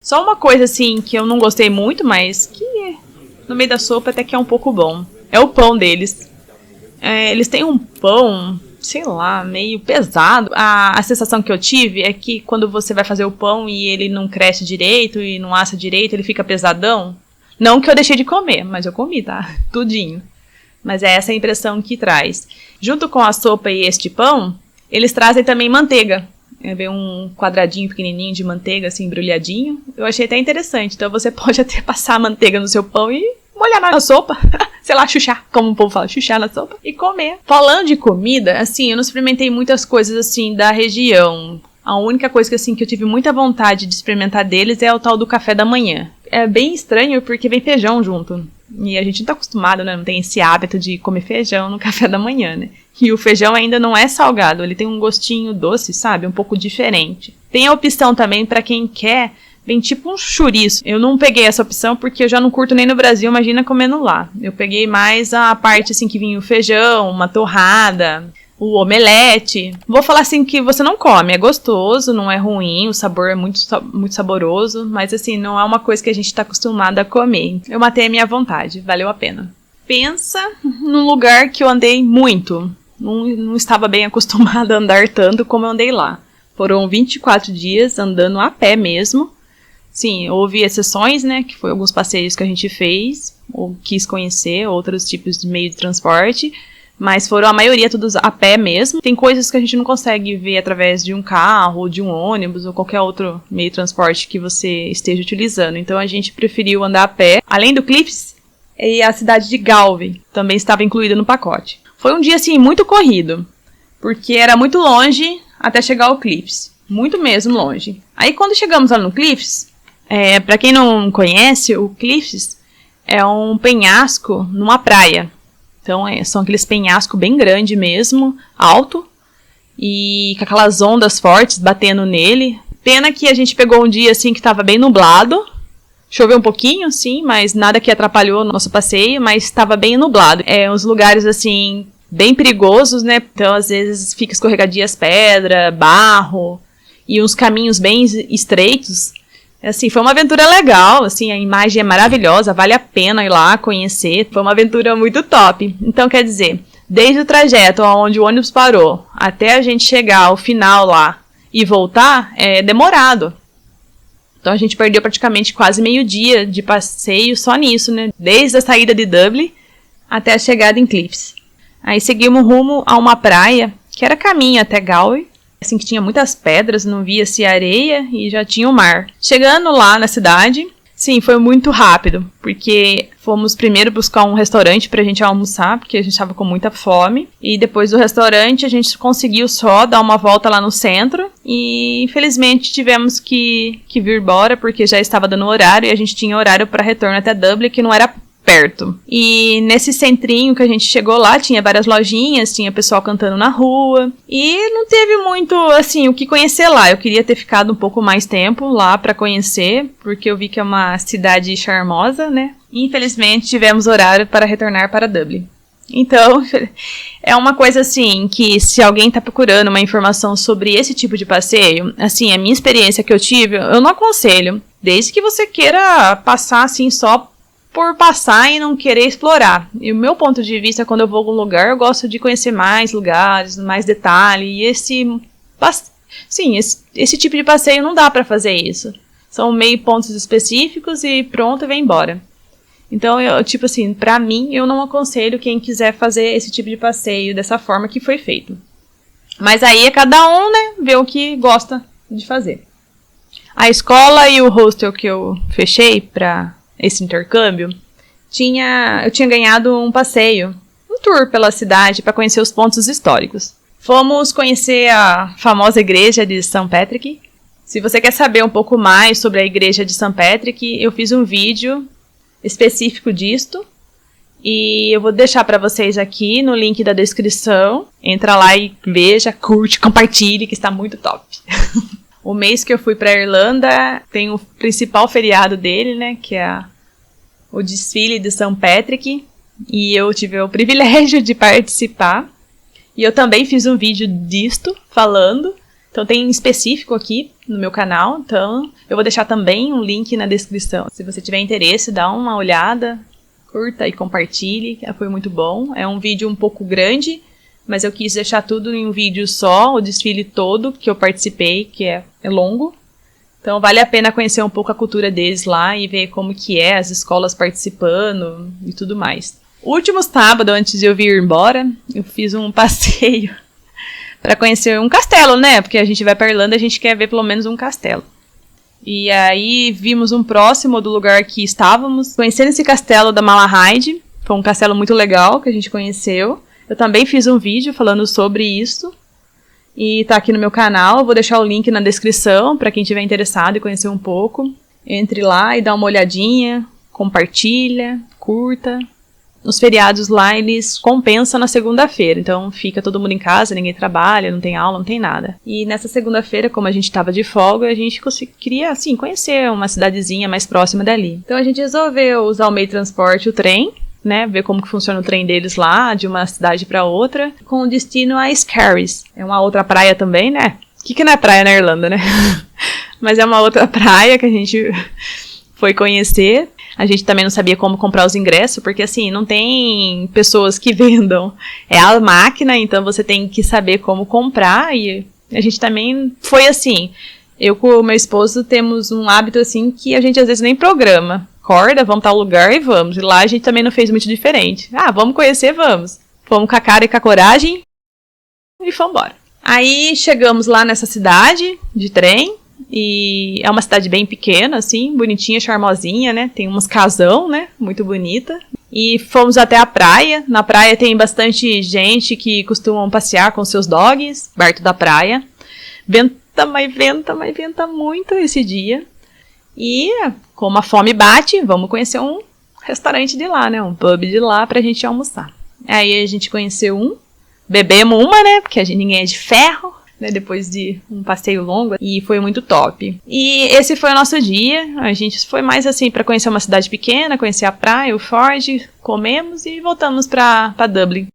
Só uma coisa, assim, que eu não gostei muito, mas que no meio da sopa até que é um pouco bom. É o pão deles. Eles têm um pão, sei lá, meio pesado. A sensação que eu tive é que quando você vai fazer o pão e ele não cresce direito e não assa direito, ele fica pesadão. Não que eu deixei de comer, mas eu comi, tá? Tudinho. Mas é essa a impressão que traz. Junto com a sopa e este pão, eles trazem também manteiga. Vem um quadradinho pequenininho de manteiga, assim, embrulhadinho. Eu achei até interessante. Então você pode até passar a manteiga no seu pão e molhar na sopa. Sei lá, chuchar, como o povo fala, chuchar na sopa e comer. Falando de comida, assim, eu não experimentei muitas coisas, assim, da região. A única coisa que, assim, que eu tive muita vontade de experimentar deles é o tal do café da manhã. É bem estranho porque vem feijão junto. E a gente não tá acostumado, né? Não tem esse hábito de comer feijão no café da manhã, né? E o feijão ainda não é salgado, ele tem um gostinho doce, sabe? Um pouco diferente. Tem a opção também pra quem quer, vem tipo um chouriço. Eu não peguei essa opção porque eu já não curto nem no Brasil, imagina comendo lá. Eu peguei mais a parte assim que vinha o feijão, uma torrada, o omelete. Vou falar assim que você não come, é gostoso, não é ruim, o sabor é muito saboroso, mas assim, não é uma coisa que a gente tá acostumado a comer. Eu matei a minha vontade, valeu a pena. Pensa num lugar que eu andei muito. Não estava bem acostumada a andar tanto como eu andei lá. Foram 24 dias andando a pé mesmo. Sim, houve exceções, né, que foi alguns passeios que a gente fez, ou quis conhecer, outros tipos de meio de transporte, mas foram a maioria todos a pé mesmo. Tem coisas que a gente não consegue ver através de um carro, ou de um ônibus, ou qualquer outro meio de transporte que você esteja utilizando. Então a gente preferiu andar a pé. Além do Cliffs, e a cidade de Galway também estava incluída no pacote. Foi um dia, assim, muito corrido, porque era muito longe até chegar ao Cliffs. Muito mesmo longe. Aí, quando chegamos lá no Cliffs, pra quem não conhece, o Cliffs é um penhasco numa praia. Então, são aqueles penhascos bem grandes mesmo, alto, e com aquelas ondas fortes batendo nele. Pena que a gente pegou um dia, assim, que estava bem nublado. Choveu um pouquinho, sim, mas nada que atrapalhou o nosso passeio, mas estava bem nublado. Uns lugares, assim, bem perigosos, né? Então, às vezes, fica escorregadias, pedra, barro, e uns caminhos bem estreitos. Assim, foi uma aventura legal, assim, a imagem é maravilhosa, vale a pena ir lá conhecer. Foi uma aventura muito top. Então, quer dizer, desde o trajeto onde o ônibus parou até a gente chegar ao final lá e voltar, é demorado. Então a gente perdeu praticamente quase meio-dia de passeio só nisso, né? Desde a saída de Dublin até a chegada em Cliffs. Aí seguimos rumo a uma praia, que era caminho até Galway. Assim que tinha muitas pedras, não via-se areia e já tinha o mar. Chegando lá na cidade, sim, foi muito rápido, porque fomos primeiro buscar um restaurante pra gente almoçar, porque a gente tava com muita fome. E depois do restaurante a gente conseguiu só dar uma volta lá no centro. E infelizmente tivemos que vir embora, porque já estava dando horário e a gente tinha horário para retorno até Dublin, que não era perto. E nesse centrinho que a gente chegou lá, tinha várias lojinhas, tinha pessoal cantando na rua. E não teve muito, assim, o que conhecer lá. Eu queria ter ficado um pouco mais tempo lá para conhecer, porque eu vi que é uma cidade charmosa, né? E, infelizmente, tivemos horário para retornar para Dublin. Então, é uma coisa assim, que se alguém tá procurando uma informação sobre esse tipo de passeio, assim, a minha experiência que eu tive, eu não aconselho. Desde que você queira passar, assim, só por passar e não querer explorar. E o meu ponto de vista, quando eu vou a algum lugar, eu gosto de conhecer mais lugares, mais detalhe. E esse tipo de passeio não dá pra fazer isso. São meio pontos específicos e pronto, vem embora. Então, tipo assim, pra mim, eu não aconselho quem quiser fazer esse tipo de passeio dessa forma que foi feito. Mas aí é cada um, né, ver o que gosta de fazer. A escola e o hostel que eu fechei pra esse intercâmbio, eu tinha ganhado um passeio, um tour pela cidade para conhecer os pontos históricos. Fomos conhecer a famosa igreja de St. Patrick. Se você quer saber um pouco mais sobre a igreja de St. Patrick, eu fiz um vídeo específico disto e eu vou deixar para vocês aqui no link da descrição. Entra lá e veja, curte, compartilhe, que está muito top. O mês que eu fui para a Irlanda tem o principal feriado dele, né, que é o desfile de St. Patrick, e eu tive o privilégio de participar. E eu também fiz um vídeo disto, falando. Então tem específico aqui no meu canal, então eu vou deixar também um link na descrição. Se você tiver interesse, dá uma olhada, curta e compartilhe, foi muito bom. É um vídeo um pouco grande, mas eu quis deixar tudo em um vídeo só, o desfile todo que eu participei, que é longo. Então vale a pena conhecer um pouco a cultura deles lá e ver como que é, as escolas participando e tudo mais. O último sábado, antes de eu vir embora, eu fiz um passeio para conhecer um castelo, né? Porque a gente vai para Irlanda, a gente quer ver pelo menos um castelo. E aí vimos um próximo do lugar que estávamos, conhecendo esse castelo da Malahide. Foi um castelo muito legal que a gente conheceu. Eu também fiz um vídeo falando sobre isso. E tá aqui no meu canal, eu vou deixar o link na descrição para quem tiver interessado em conhecer um pouco. Entre lá e dá uma olhadinha, compartilha, curta. Os feriados lá, eles compensam na segunda-feira, então fica todo mundo em casa, ninguém trabalha, não tem aula, não tem nada. E nessa segunda-feira, como a gente tava de folga, a gente queria, assim, conhecer uma cidadezinha mais próxima dali. Então a gente resolveu usar o meio de transporte, o trem, né, ver como que funciona o trem deles lá, de uma cidade para outra, com destino a Skerries. É uma outra praia também, né? O que não é praia na Irlanda, né? Mas é uma outra praia que a gente foi conhecer. A gente também não sabia como comprar os ingressos, porque assim, não tem pessoas que vendam. É a máquina, então você tem que saber como comprar. E a gente também foi assim. Eu com o meu esposo temos um hábito assim que a gente às vezes nem programa. Acorda, vamos tal lugar e vamos. E lá a gente também não fez muito diferente. Ah, vamos conhecer, vamos. Fomos com a cara e com a coragem e fomos embora. Aí chegamos lá nessa cidade de trem. E é uma cidade bem pequena, assim, bonitinha, charmosinha, né? Tem uns casão, né? Muito bonita. E fomos até a praia. Na praia tem bastante gente que costumam passear com seus dogs, perto da praia. Venta, mas venta muito esse dia. E como a fome bate, vamos conhecer um restaurante de lá, né? Um pub de lá pra gente almoçar. Aí a gente conheceu um, bebemos uma, né? Porque ninguém é de ferro. Né, depois de um passeio longo, e foi muito top. E esse foi o nosso dia. A gente foi mais assim para conhecer uma cidade pequena, conhecer a praia, o Ford, comemos e voltamos para Dublin.